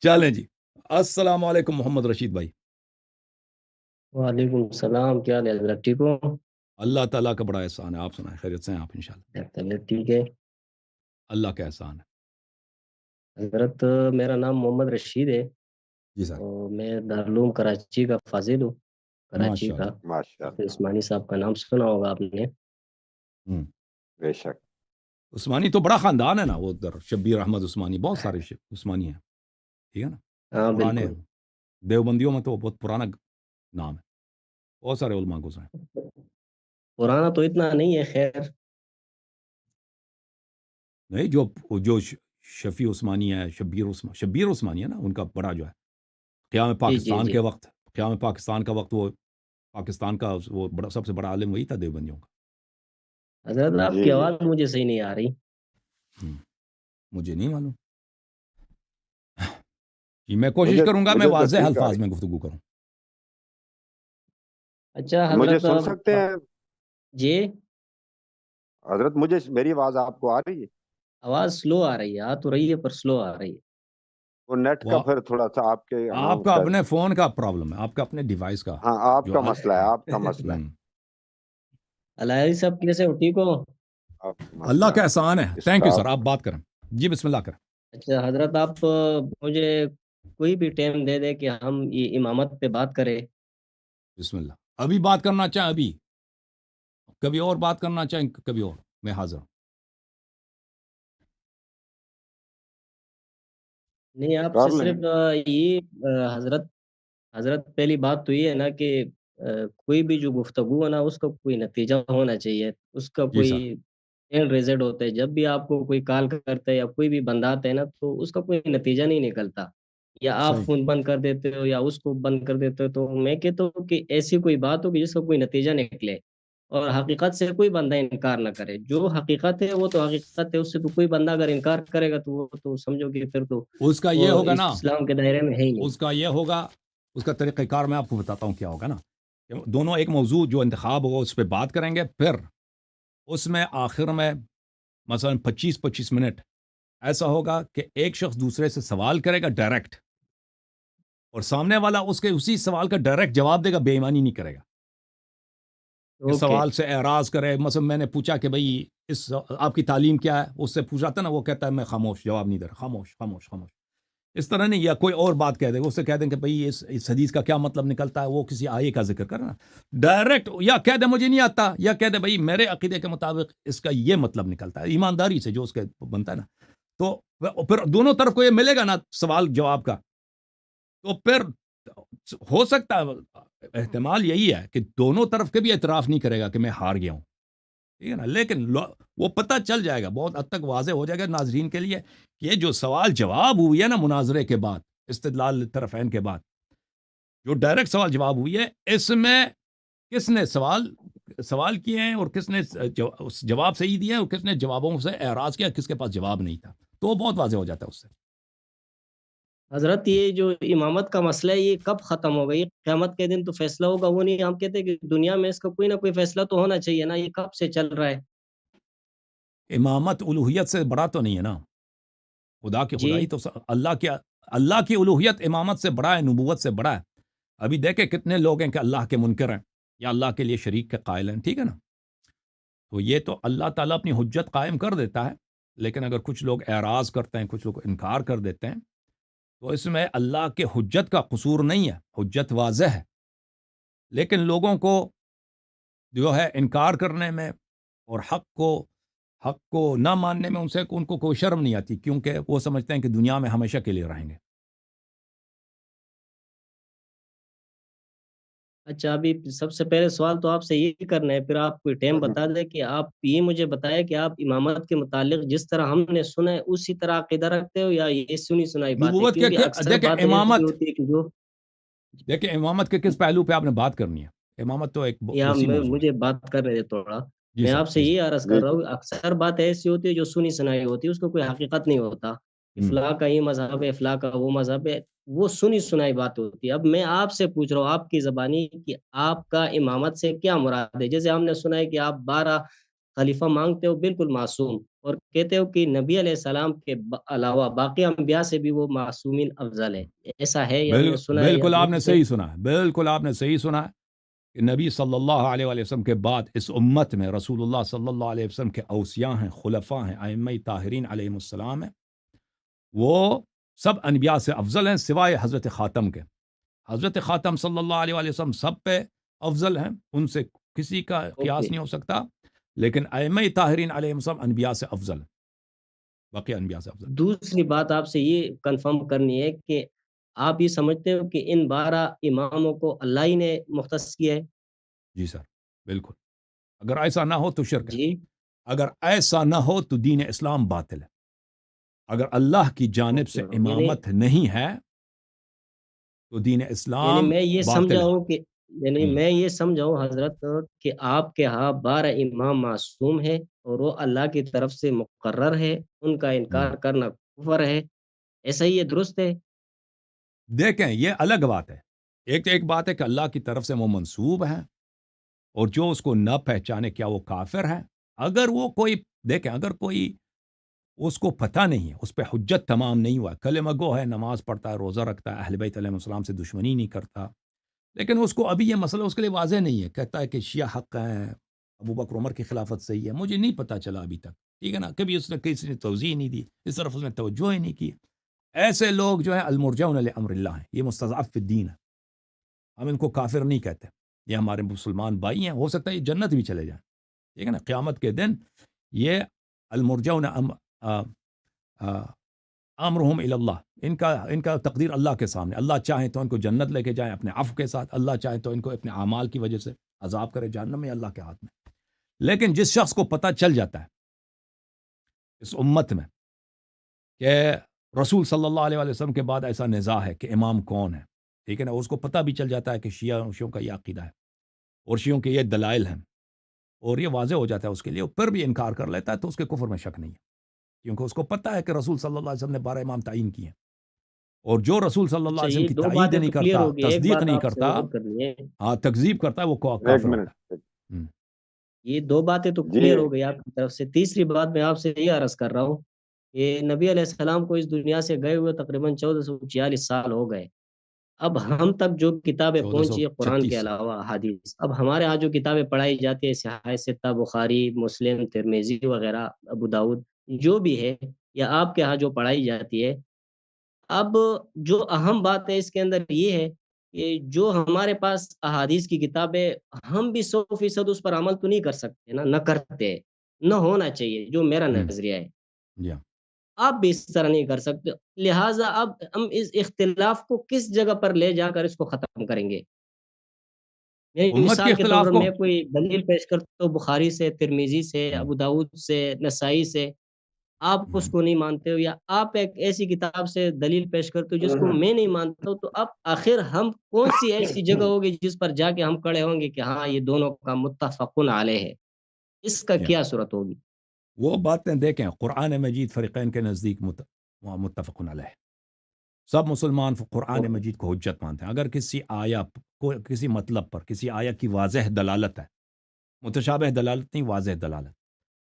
چلیں جی، السلام علیکم محمد رشید بھائی۔ وعلیکم السلام، کیا حال ہے حضرت؟ ٹھیک ہو؟ اللہ تعالیٰ کا بڑا احسان ہے، آپ سنائیں، خیریت سے ہیں آپ؟ انشاءاللہ طبیعت ٹھیک ہے اللہ کا احسان ہے۔ حضرت؟ میرا نام محمد رشید ہے جی سر، اور میں دارالعلوم کراچی کا فاضل ہوں، کراچی ماشاء کا۔ اللہ۔ ماشاء حافظ اللہ، عثمانی صاحب کا نام سنا ہوگا آپ نے؟ ہوں، بے شک۔ عثمانی تو بڑا خاندان ہے نا، وہ ادھر شبیر احمد عثمانی، بہت سارے عثمانی ہیں، ٹھیک ہے نا، ہاں پرانے بالکل۔ ہیں۔ دیوبندیوں میں تو بہت پرانا نام ہے، بہت سارے علماء گزرے ہیں۔ پرانا تو اتنا نہیں ہے، خیر۔ نہیں، جو شفیع عثمانی ہے، شبیر عثمانی ہے نا، ان کا بڑا جو ہے قیام جی جی پاکستان جی کے وقت، قیام پاکستان کا وقت، وہ پاکستان کا وہ بڑا سب سے بڑا عالم وہی تھا دیوبندیوں کا۔ حضرت آپ جی کی جی، آواز مجھے صحیح نہیں آ رہی۔ ہوں، مجھے نہیں معلوم جی، میں کوشش مجھے کروں گا میں مجھے تو واضح ٹھیک آ الفاظ رہی میں گفتگو کروں۔ اچھا ہے۔ مجھے حضرت، سن سکتے ہیں جی حضرت؟ میری آواز آپ کو آ رہی ہے؟ آواز سلو آ رہی ہے، آ تو رہی ہے پر سلو آ رہی ہے۔ وہ نیٹ کا وہ پھر تھوڑا سا آپ کے ہاں آپ کا اپنے فون کا پرابلم ہے، آپ کا اپنے ڈیوائس کا ہاں، آپ جو کا مسئلہ ہے، آپ کا مسئلہ ہے، ہوں، علیہ صاحب کیسے ہو؟ ٹھیک ہو؟ آپ کا اللہ مسئلہ کا ہے۔ احسان ہے۔ اس تھینک کا یو آپ سر، آپ بات کریں جی، بسم اللہ کریں۔ اچھا حضرت، آپ مجھے کوئی بھی ٹائم دے دے کہ ہم یہ امامت پہ بات کریں۔ بسم اللہ، ابھی بات کرنا چاہیں ابھی، کبھی اور بات کرنا چاہیں کبھی اور، میں حاضر ہوں۔ نہیں، آپ سے کر لیں۔ صرف حضرت حضرت پہلی بات تو یہ ہے نا کہ کوئی بھی جو گفتگو ہے نا، اس کا کوئی نتیجہ ہونا چاہیے، اس کا جی سر، کوئی اینڈ ریزلٹ ہوتا ہے۔ جب بھی آپ کو کوئی کال کرتا ہے یا کوئی بھی بندہ آتا ہے نا، تو اس کا کوئی نتیجہ نہیں نکلتا، یا آپ صحیح، فون بند کر دیتے ہو یا اس کو بند کر دیتے ہو۔ تو میں کہتا ہوں کہ ایسی کوئی بات ہو کہ جس کا کوئی نتیجہ نکلے، اور حقیقت سے کوئی بندہ انکار نہ کرے۔ جو حقیقت ہے وہ تو حقیقت ہے، اس سے تو کوئی بندہ اگر انکار کرے گا تو وہ تو سمجھو کہ پھر تو اس کا یہ وہ ہوگا نا، اسلام کے دائرے میں ہے ہی نہیں۔ اس کا یہ ہوگا، اس کا طریقہ کار میں آپ کو بتاتا ہوں کیا ہوگا نا، کہ دونوں ایک موضوع جو انتخاب ہوگا اس پہ بات کریں گے، پھر اس میں آخر میں مثلا 25 منٹ ایسا ہوگا کہ ایک شخص دوسرے سے سوال کرے گا ڈائریکٹ، اور سامنے والا اس کے اسی سوال کا ڈائریکٹ جواب دے گا، بے ایمانی نہیں کرے گا کہ اوکے۔ سوال سے اعراض کرے۔ مثلا میں نے پوچھا کہ بھئی آپ کی تعلیم کیا ہے، اس سے پوچھ رہا تھا نا، وہ کہتا ہے میں خاموش، جواب نہیں دے رہا، خاموش خاموش خاموش، اس طرح نہیں، یا کوئی اور بات کہہ دے، اس سے کہہ دیں کہ بھئی اس حدیث کا کیا مطلب نکلتا ہے، وہ کسی آیے کا ذکر کرنا ڈائریکٹ، یا کہہ دے مجھے نہیں آتا، یا کہہ دے بھئی میرے عقیدے کے مطابق اس کا یہ مطلب نکلتا ہے، ایمانداری سے جو اس کے بنتا ہے نا، تو پھر دونوں طرف کو یہ ملے گا نا سوال جواب کا، تو پھر ہو سکتا ہے، احتمال یہی ہے کہ دونوں طرف کے بھی اعتراف نہیں کرے گا کہ میں ہار گیا ہوں، ٹھیک ہے نا، لیکن وہ پتہ چل جائے گا، بہت حد تک واضح ہو جائے گا ناظرین کے لیے کہ یہ جو سوال جواب ہوئی ہے نا مناظرے کے بعد، استدلال طرفین کے بعد جو ڈائریکٹ سوال جواب ہوئی ہے، اس میں کس نے سوال کیے ہیں اور کس نے جواب صحیح دیا ہے، اور کس نے جوابوں سے اعراض کیا، کس کے پاس جواب نہیں تھا، تو وہ بہت واضح ہو جاتا ہے اس سے۔ حضرت، یہ جو امامت کا مسئلہ ہے یہ کب ختم ہوگا؟ یہ قیامت کے دن تو فیصلہ ہوگا، وہ نہیں؟ ہم کہتے ہیں کہ دنیا میں اس کا کوئی نہ کوئی فیصلہ تو ہونا چاہیے نا، یہ کب سے چل رہا ہے؟ امامت الوہیت سے بڑا تو نہیں ہے نا، خدا کی جی خدائی تو اللہ کی الوہیت امامت سے بڑا ہے، نبوت سے بڑا ہے۔ ابھی دیکھیں کتنے لوگ ہیں کہ اللہ کے منکر ہیں یا اللہ کے لیے شریک کے قائل ہیں، ٹھیک ہے نا، تو یہ تو اللہ تعالیٰ اپنی حجت قائم کر دیتا ہے، لیکن اگر کچھ لوگ اعراض کرتے ہیں، کچھ لوگ انکار کر دیتے ہیں، تو اس میں اللہ کے حجت کا قصور نہیں ہے، حجت واضح ہے، لیکن لوگوں کو جو ہے انکار کرنے میں اور حق کو نہ ماننے میں ان کو کوئی شرم نہیں آتی، کیونکہ وہ سمجھتے ہیں کہ دنیا میں ہمیشہ کے لیے رہیں گے۔ اچھا، ابھی سب سے پہلے سوال تو آپ سے یہ کرنا ہے، پھر آپ کوئی ٹائم بتا دیں کہ آپ یہ مجھے بتائیں کہ آپ امامت کے متعلق جس طرح ہم نے سنا ہے اسی طرح عقیدہ رکھتے ہو، یا یہ سنی سنائی بات ہے؟ نبوت کیونکہ اکثر دیکھیں بات ایسی ہوتی ہے کہ جو امامت کے کس پہلو پہ آپ نے بات کرنی ہے؟ امامت تو ایک یا وسیع موضوع ہے۔ مجھے بات کر رہے تھے تھوڑا، جی میں سر، آپ سے جی سر۔ یہ عرض جی کر رہا جی، ہوں، اکثر بات ایسی ہوتی ہے جو سنی سنائی ہوتی ہے، اس کو کوئی حقیقت نہیں ہوتا کہ ہوں، فلاں کا یہ مذہب ہے، فلاں کا وہ مذہب ہے، وہ سنی سنائی بات ہوتی ہے۔ اب میں آپ سے پوچھ رہا ہوں آپ کی زبانی کہ آپ کا امامت سے کیا مراد ہے؟ جیسے ہم نے سنا ہے کہ آپ 12 خلیفہ مانگتے ہو بالکل معصوم، اور کہتے ہو کہ نبی علیہ السلام کے علاوہ باقی انبیاء سے بھی وہ معصومین افضل ہے، ایسا ہے یا ہم نے سنا ہے یا بالکل آپ نے درست ہے؟ صحیح سنا ہے، بالکل آپ نے صحیح سنا ہے کہ نبی صلی اللہ علیہ وآلہ وسلم کے بعد اس امت میں رسول اللہ صلی اللہ علیہ وسلم کے اوصیاء ہیں، خلفاء ہیں، ائمہ طاہرین علیہم السلام ہیں، وہ سب انبیاء سے افضل ہیں سوائے حضرت خاتم کے۔ حضرت خاتم صلی اللہ علیہ وآلہ وسلم سب پہ افضل ہیں، ان سے کسی کا قیاس اوکے، نہیں ہو سکتا، لیکن ائمہ طاہرین علیہم السلام انبیاء سے افضل ہیں، باقی انبیاء سے افضل۔ دوسری بات آپ سے یہ کنفرم کرنی ہے کہ آپ یہ سمجھتے ہو کہ ان 12 اماموں کو اللہ ہی نے مختص کیا ہے؟ جی سر، بالکل۔ اگر ایسا نہ ہو تو شرک ہے، جی، اگر ایسا نہ ہو تو دین اسلام باطل ہے۔ اگر اللہ کی جانب اوکے، سے یعنی امامت نہیں ہے تو دین یعنی اسلام میں یہ باطل سمجھا ہے۔ ہوں کہ یعنی ہم، میں یہ سمجھا ہوں حضرت کہ آپ کے ہاں 12 امام معصوم ہے اور وہ اللہ کی طرف سے مقرر ہے، ان کا ہم۔ انکار کرنا کفر ہے، ایسا ہی یہ درست ہے؟ دیکھیں یہ الگ بات ہے، ایک بات ہے کہ اللہ کی طرف سے وہ منسوب ہیں، اور جو اس کو نہ پہچانے کیا وہ کافر ہے؟ اگر وہ کوئی، دیکھیں اگر کوئی اس کو پتہ نہیں ہے، اس پہ حجت تمام نہیں ہوا، کلمہ گو ہے، نماز پڑھتا ہے، روزہ رکھتا ہے، اہل بیت علیہ السلام سے دشمنی نہیں کرتا، لیکن اس کو ابھی یہ مسئلہ اس کے لیے واضح نہیں ہے، کہتا ہے کہ شیعہ حق ہیں، ابو بکر عمر کی خلافت صحیح ہے، مجھے نہیں پتہ چلا ابھی تک، ٹھیک ہے نا، کبھی اس نے کسی نے توضیح نہیں دی، اس طرف اس نے توجہ ہی نہیں کی۔ ایسے لوگ جو ہیں المرجون لامر اللہ ہیں، یہ مستضعف فی الدین ہے، ہم ان کو کافر نہیں کہتے، یہ ہمارے مسلمان بھائی ہیں، ہو سکتا ہے یہ جنت بھی چلے جائیں، ٹھیک ہے نا، قیامت کے دن یہ المرجون امرہم الی اللہ، ان کا تقدیر اللہ کے سامنے، اللہ چاہے تو ان کو جنت لے کے جائیں اپنے عفو کے ساتھ، اللہ چاہے تو ان کو اپنے اعمال کی وجہ سے عذاب کرے جہنم میں، اللہ کے ہاتھ میں۔ لیکن جس شخص کو پتہ چل جاتا ہے اس امت میں کہ رسول صلی اللہ علیہ وآلہ وسلم کے بعد ایسا نزاع ہے کہ امام کون ہے، ٹھیک ہے نا، اس کو پتہ بھی چل جاتا ہے کہ شیعوں کا یہ عقیدہ ہے اور شیعوں کے یہ دلائل ہیں، اور یہ واضح ہو جاتا ہے اس کے لیے، پھر بھی انکار کر لیتا ہے، تو اس کے کفر میں شک نہیں ہے، کیونکہ اس کو پتہ ہے کہ رسول صلی اللہ علیہ وسلم نے 12 امام تعین کیے ہیں، اور جو رسول صلی اللہ اچھا، علیہ وسلم یہ کی دو تائید باتیں نہیں تو کلیئر کرتا، ہو گئی، ایک تصدیق بات نہیں آپ سے کرتا، اور کرنی ہے، ہاں تکذیب کرتا ہے، وہ ایک کافر منٹ۔ ہوتا ہے۔ یہ دو باتیں تو جی کلیئر ہو گئی آپ کی طرف سے۔ تیسری بات میں آپ سے یہ عرض کر رہا ہوں کہ نبی علیہ السلام کو اس دنیا سے گئے ہوئے تقریباً 1446 سال ہو گئے، اب ہم تک جو کتابیں پہنچی ہے قرآن 1436 کے سال علاوہ حدیث، اب ہمارے ہاں جو کتابیں پڑھائی جاتی ہے صحیح ستہ، بخاری، مسلم، ترمذی وغیرہ، ابو داؤد، جو بھی ہے، یا آپ کے ہاں جو پڑھائی جاتی ہے، اب جو اہم بات ہے اس کے اندر یہ ہے کہ جو ہمارے پاس احادیث کی کتابیں، ہم بھی 100% اس پر عمل تو نہیں کر سکتے نا، نہ کرتے، نہ ہونا چاہیے، جو میرا ہم، نظریہ ہے، جی ہاں۔ آپ بھی اس طرح نہیں کر سکتے، لہٰذا اب ہم اس اختلاف کو کس جگہ پر لے جا کر اس کو ختم کریں گے؟ یعنی امت کے مثال کے طور اختلاف پر کو، میں کوئی دلیل پیش کرتا ہوں بخاری سے، ترمیزی سے، ہم، ابو داؤد سے، نسائی سے، آپ اس ہم، کو نہیں مانتے ہو، یا آپ ایک ایسی کتاب سے دلیل پیش کرتے ہو جس کو میں نہیں مانتا ہوں، تو اب آخر ہم کون سی ایسی جگہ ہوگی جس پر جا کے ہم کھڑے ہوں گے کہ ہاں یہ دونوں کا متفقن علیہ ہے؟ اس کا جی ہاں۔ کیا صورت ہوگی؟ وہ باتیں دیکھیں، قرآن مجید فریقین کے نزدیک متفق علیہ ہے، سب مسلمان قرآن اوکے، مجید کو حجت مانتے ہیں، اگر کسی آیا کو کسی مطلب پر کسی آیا کی واضح دلالت ہے، متشابہ دلالت نہیں، واضح دلالت،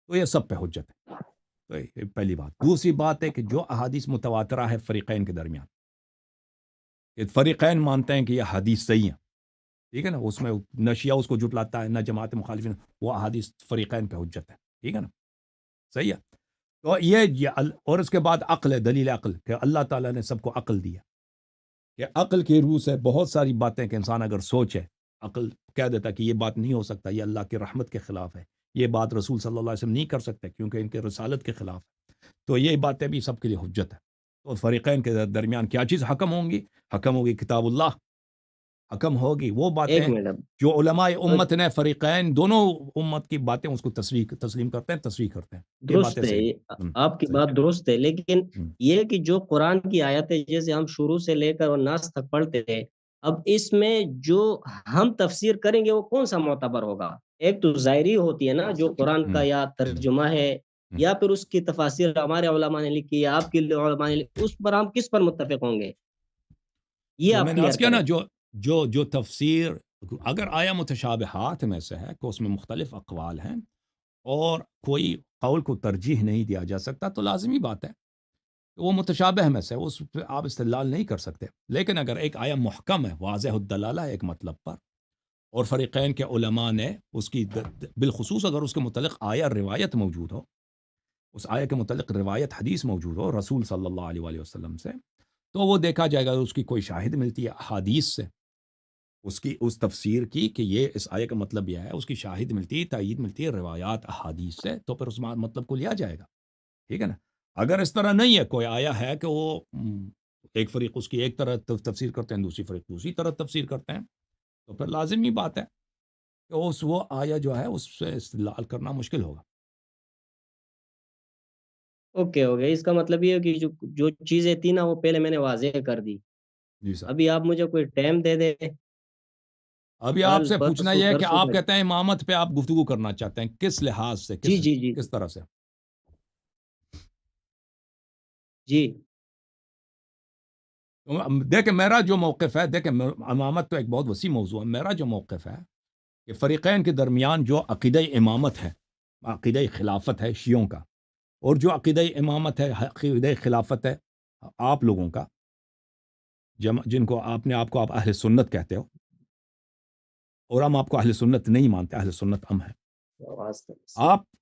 تو یہ سب پہ حجت ہے، تو یہ پہلی بات۔ دوسری بات ہے کہ جو احادیث متواترہ ہے فریقین کے درمیان، کہ فریقین مانتے ہیں کہ یہ حدیث صحیح ہیں، ٹھیک ہے نا، اس میں نہ شیعہ اس کو جھٹلاتا ہے نہ جماعت مخالفین، وہ احادیث فریقین پہ حجت ہے، ٹھیک ہے نا، صحیح ہے۔ تو اور اس کے بعد عقل ہے، دلیل عقل، کہ اللہ تعالیٰ نے سب کو عقل دیا، کہ عقل کی روح سے بہت ساری باتیں کہ انسان اگر سوچے، عقل کہہ دیتا کہ یہ بات نہیں ہو سکتا، یہ اللہ کی رحمت کے خلاف ہے، یہ بات رسول صلی اللہ علیہ وسلم نہیں کر سکتے کیونکہ ان کے رسالت کے خلاف ہے، تو یہ باتیں بھی سب کے لیے حجت ہے۔ تو فریقین کے درمیان کیا چیز حکم حکم ہوگی کتاب اللہ، حکم ہوگی وہ ایک باتیں منٹ جو علماء امت نے، فریقین دونوں امت کی باتیں اس کو تسلیم کرتے ہیں، تصریح کرتے ہیں، یہ باتیں درست ہے، صحیح ہیں۔ آپ کی صحیح۔ بات درست ہے، لیکن ہم، یہ کہ جو قرآن کی آیتیں جیسے ہم شروع سے لے کر اور ناس تک پڑھتے تھے، اب اس میں جو ہم تفسیر کریں گے وہ کون سا معتبر ہوگا؟ ایک تو ظاہری ہوتی ہے نا، جو قرآن کا ہم، یا ترجمہ ہے، ہم۔ یا پھر اس کی تفاسیر ہمارے علماء نے لکھی یا آپ کے علماء نے لکھی، اس پر ہم کس پر متفق ہوں گے؟ یہ جو آپ میں نے عرض کلیئر کیا نا، کریں۔ جو تفسیر، اگر آیا متشابہات میں سے ہے کہ اس میں مختلف اقوال ہیں، اور کوئی قول کو ترجیح نہیں دیا جا سکتا تو لازمی بات ہے کہ وہ متشابہ میں سے اس پہ آپ استدلال نہیں کر سکتے. لیکن اگر ایک آیا محکم ہے، واضح الدلالہ ہے ایک مطلب پر، اور فریقین کے علماء نے اس کی بالخصوص اگر اس کے متعلق آیا روایت موجود ہو، اس آیا کے متعلق روایت حدیث موجود ہو رسول صلی اللہ علیہ وآلہ وسلم سے، تو وہ دیکھا جائے گا اس کی کوئی شاہد ملتی ہے احادیث سے، اس تفسیر کی کہ یہ اس آیے کا مطلب یہ ہے، اس کی شاہد ملتی ہے، تائید ملتی ہے روایات احادیث سے، تو پھر اس مطلب کو لیا جائے گا. ٹھیک ہے نا. اگر اس طرح نہیں ہے، کوئی آیا ہے کہ وہ ایک فریق اس کی ایک طرح تفسیر کرتے ہیں، دوسری فریق دوسری طرح تفسیر کرتے ہیں، تو پھر لازمی بات ہے کہ وہ آیا جو ہے اس سے استدلال کرنا مشکل ہوگا. اوکے اوکے، اس کا مطلب یہ ہے کہ جو چیزیں تھی نا وہ پہلے میں نے واضح کر دی. جی سر. ابھی آپ مجھے کوئی ٹائم دے دیں، ابھی آپ کل سے پوچھنا پرسوں یہ ہے کہ پرسوں آپ تک. کہتے ہیں امامت پہ آپ گفتگو کرنا چاہتے ہیں، کس لحاظ سے، جی جی جی کس طرح سے؟ جی. دیکھیں میرا جو موقف ہے، دیکھیں امامت تو ایک بہت وسیع موضوع ہے. میرا جو موقف ہے کہ فریقین کے درمیان جو عقیدہ امامت ہے، عقیدہ خلافت ہے شیعوں کا، اور جو عقیدہ امامت ہے، عقیدہ خلافت ہے آپ لوگوں کا، جن کو آپ اہل سنت کہتے ہو، اور ہم آپ کو اہل سنت نہیں مانتے، اہل سنت ہم ہیں.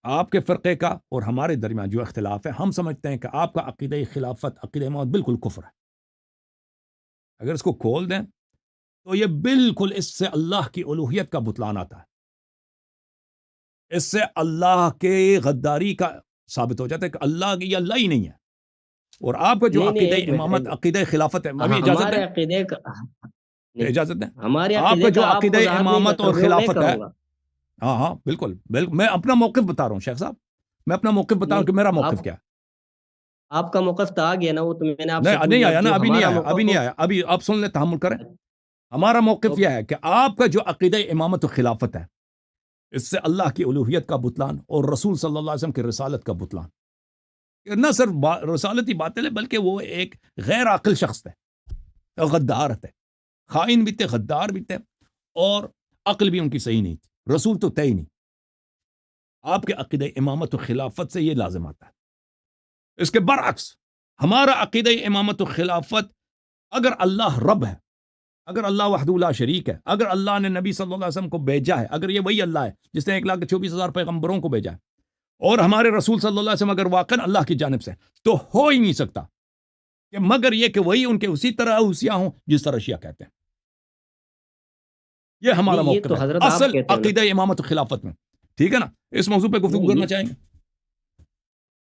آپ کے فرقے کا اور ہمارے درمیان جو اختلاف ہے، ہم سمجھتے ہیں کہ آپ کا عقیدہ خلافت، عقیدہ امامت بالکل کفر ہے. اگر اس کو کھول دیں تو یہ بالکل اس سے اللہ کی الوہیت کا بتلان آتا ہے، اس سے اللہ کے غداری کا ثابت ہو جاتا ہے کہ یہ اللہ ہی نہیں ہے. اور آپ کا جو نہیں نہیں، عقیدہ ایک منٹ امامت، عقیدہ خلافت ہے، ابھی اجازت ہمارے دیں، عقیدے کا نہیں، اجازت دیں. ہمارے آپ کا عقیدے جو کا آپ عقیدہ وضاحت نہیں امامت اور کرو گے، وہ میں خلافت ہے، کروں گا. ہاں ہاں بالکل بالکل، میں اپنا موقف بتا رہا ہوں شیخ صاحب، میں اپنا موقف بتا رہا ہوں نہیں، کہ میرا آپ موقف کیا ہے. آپ کا موقف تو آ گیا نا، وہ تو میں نے آپ سے نہیں پوچھ نہیں لیا. آیا نا، جو ابھی نہیں ہمارا آیا، ابھی موقف نہیں ہو. آیا، ابھی آپ سن لیں، تحمل کریں. ہمارا موقف یہ ہے کہ آپ کا جو عقیدہ امامت و خلافت ہے، اس سے اللہ کی الوہیت کا بتلان اور رسول صلی اللہ علیہ وسلم کی رسالت کا بتلان. نہ صرف رسالتی باطل ہے، بلکہ وہ ایک غیر عاقل شخص ہے، غدار تھے، خائن بھی تھے، غدار بھی تھے، اور عقل بھی ان کی صحیح نہیں تھی. رسول تو طے ہی نہیں. آپ کے عقیدہ امامت و خلافت سے یہ لازم آتا ہے. اس کے برعکس ہمارا عقیدہ امامت و خلافت، اگر اللہ رب ہے، اگر اللہ وحدہ لا شریک ہے، اگر اللہ نے نبی صلی اللہ علیہ وسلم کو بھیجا ہے، اگر یہ وہی اللہ ہے جس نے 1,24,000 پیغمبروں کو بھیجا ہے، اور ہمارے رسول صلی اللہ علیہ وسلم اگر واقعا اللہ کی جانب سے، تو ہو ہی نہیں سکتا کہ مگر یہ کہ وہی ان کے اسی طرح اوسیاء ہوں جس طرح شیعہ کہتے ہیں. یہ ہمارا نہیں، یہ موقف تو ہے حضرت آپ اصل کہتے ہیں نا. عقیدہ امامت و خلافت میں. ٹھیک ہے نا. اس موضوع پہ گفتگو نہیں کرنا چاہیں گے؟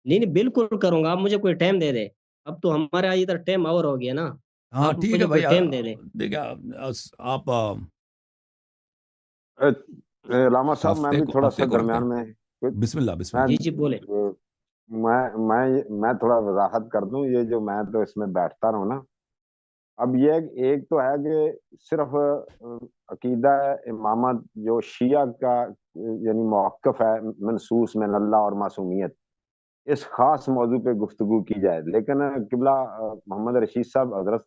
نہیں نہیں، بالکل کروں گا. آپ مجھے کوئی ٹائم دے دیں. اب تو ہمارے یہاں ادھر ٹائم اور ہو گیا نا. ہاں آپ ٹھیک مجھے ہے کوئی بھائی. ٹائم دے دیں. دیکھیں آپ علامہ صاحب میں بھی تھوڑا ہفتے سا کو رکھتے درمیان ہیں. میں بسم اللہ بسم میں اللہ. جی جی بولے. میں تھوڑا وضاحت کر دوں. یہ جو میں تو اس میں بیٹھتا رہوں نا، اب یہ ایک تو ہے کہ صرف عقیدہ امامت جو شیعہ کا یعنی موقف ہے منصوص من اللہ اور معصومیت، اس خاص موضوع پہ گفتگو کی جائے. لیکن قبلہ محمد رشید صاحب حضرت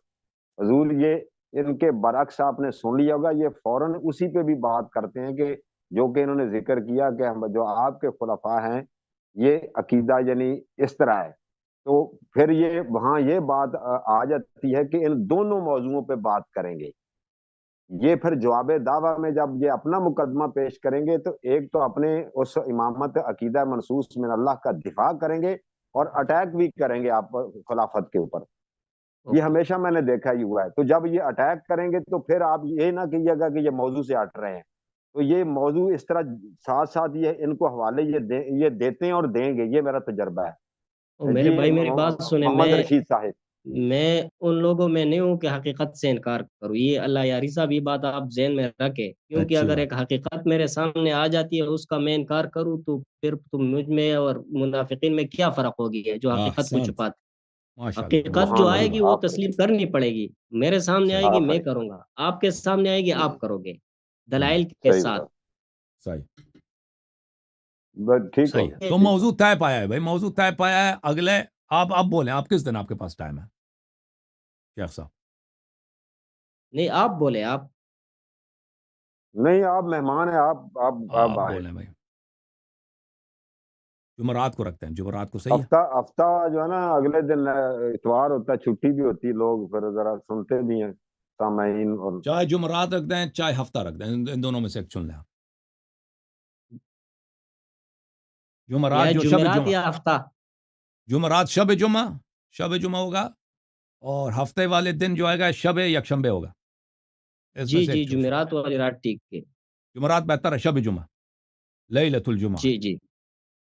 حضور یہ ان کے برعکس آپ نے سن لیا ہوگا، یہ فوراً اسی پہ بھی بات کرتے ہیں کہ جو کہ انہوں نے ذکر کیا کہ ہم جو آپ کے خلفاء ہیں یہ عقیدہ یعنی اس طرح ہے. تو پھر یہ وہاں یہ بات آ جاتی ہے کہ ان دونوں موضوعوں پہ بات کریں گے. یہ پھر جواب دعویٰ میں جب یہ اپنا مقدمہ پیش کریں گے تو ایک تو اپنے اس امامت عقیدہ منصوص من اللہ کا دفاع کریں گے، اور اٹیک بھی کریں گے آپ خلافت کے اوپر. یہ ہمیشہ میں نے دیکھا ہی ہوا ہے. تو جب یہ اٹیک کریں گے تو پھر آپ یہ نہ کہیے گا کہ یہ موضوع سے ہٹ رہے ہیں. تو یہ موضوع اس طرح ساتھ ساتھ یہ ان کو حوالے یہ دیتے ہیں اور دیں گے. یہ میرا تجربہ ہے. میرے جی بھائی میری بات سنیں. محمد رشید صاحب، میں ان لوگوں میں نہیں ہوں کہ حقیقت سے انکار کروں. یہ اللہ یاری صاحب یہ بات آپ ذہن میں رکھیں، کیونکہ اچھی اگر بات. ایک حقیقت میرے سامنے آ جاتی ہے اس کا میں انکار کروں تو پھر تم مجھ میں اور منافقین میں کیا فرق ہوگی ہے جو حقیقت کو احسنت. چھپاتے. ماشاء اللہ حقیقت ماشاء جو اللہ. سبحان آئے بڑی گی بات. اللہ وہ آفرین تسلیم کرنی پڑے گی. میرے سامنے آئے صحیح گی میں آفرین. کروں گا، آپ کے سامنے آئے گی آپ کرو گے دلائل کے صحیح ساتھ. بات. صحیح بس ٹھیک ہو صحیح. گیا. تو موضوع طے پایا ہے بھائی، موضوع طے پایا ہے. اگلے آپ بولیں، آپ کس دن آپ کے پاس ٹائم ہے شیخ صاحب؟ نہیں آپ بولے. آپ نہیں آپ مہمان ہیں، آپ آپ آئے. بولیں بھائی. جمعرات کو رکھتے ہیں, جمعرات کو صحیح ہے. ہفتہ جو ہے نا اگلے دن اتوار ہوتا ہے, چھٹی بھی ہوتی ہے, لوگ پھر ذرا سنتے بھی ہیں سامعین. اور چاہے جمعرات رکھ دیں چاہے ہفتہ رکھ دیں, ان دونوں میں سے ایک چن لیں. جمعرات یا جو شب جمعرات جمعہ, یا ہفتہ. جمعرات شب جمعہ ہوگا, اور ہفتے والے دن جو آئے گا شب یکشنبے ہوگا. اس جی میں سے جی ایک چن. جمعرات والی رات ٹھیک ہے. جمعرات بہتر ہے, شب جمعہ لیلۃ الجمعہ. جی جی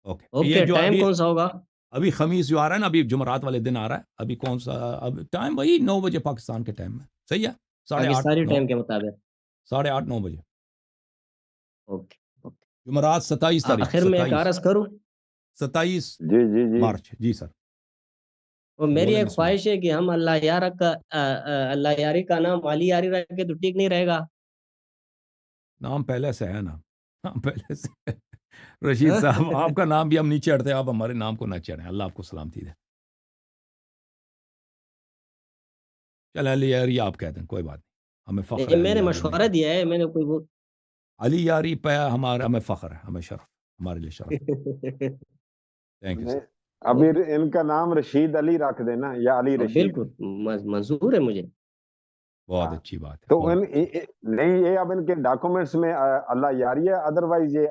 اوکے, یہ اوکے. جو ٹائم ابھی کون سا ہوگا؟ ابھی خمیس جو آ رہا ہے نا, ابھی جمعرات والے دن آ رہا ہے, ابھی کون سا اب ٹائم وہی 9 بجے پاکستان کے ٹائم میں, صحیح ہے, 8:30 پاکستانی 9, ٹائم کے مطابق. 8:30 9 بجے. Okay okay. جمعرات 27 تاریخ, آخر میں ایک عرض کروں, 27 جی جی جی مارچ. جی سر. اور میری بولیں ایک بسم اللہ. خواہش ہے کہ ہم اللہ یاری کا نام علی یاری رکھے تو ٹھیک نہیں رہے گا؟ نام پہلے سے ہے نا, نام پہلے سے ہے. رشید صاحب آپ کا نام بھی ہم نہیں چڑھتے, آپ ہمارے نام کو نہ چڑھیں, اللہ آپ کو سلامتی دے. چل علی یاری آپ کہہ دیں, کوئی بات نہیں, ہمیں فخر ہے. میں نے مشورہ دیا ہے, میں نے کوئی وہ علی یاری پہ ہمارا, ہمیں فخر ہے, ہمیں شرف, ہمارے لیے شرف. Thank you sir. ابھی ان کا نام رشید علی رکھ دینا, یا علی رشید. بالکل منظور ہے مجھے. بہت اچھی بات ہے. تو نہیں, یہ اب ان کے ڈاکومنٹس میں اللہ یاری ہے, ادروائز یہ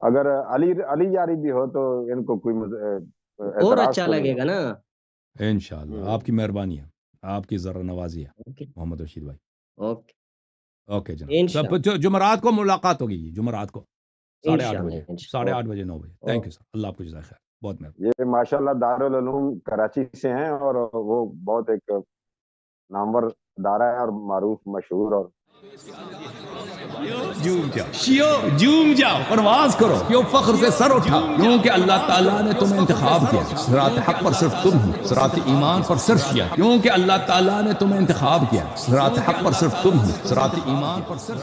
اگر علی یاری بھی ہو تو ان کو کوئی اور اچھا لگے گا نا. انشاءاللہ, آپ کی مہربانی ہے, آپ کی ذرا نوازی ہے محمد رشید بھائی. اوکے اوکے جناب, جمعرات کو ملاقات ہوگی, جمعرات کو 8:30 بجے, 8:30 بجے 9 بجے. تھینک یو سر, اللہ آپ کو جزائے خیر, بہت مہربانی. یہ ماشاءاللہ دارالعلوم کراچی سے ہیں, اور وہ بہت ایک نامور ادارہ ہے اور معروف مشہور. اور جوم جاؤ, پرواز کرو, کیوں فخر سے سر اٹھا, کیونکہ اللہ تعالیٰ نے تمہیں انتخاب کیا. صراط حق پر صرف تم ہو, صراط ایمان پر صرف کیا, کیونکہ اللہ تعالیٰ نے تمہیں انتخاب کیا. صراط حق پر صرف تم ہو, صراط ایمان پر صرف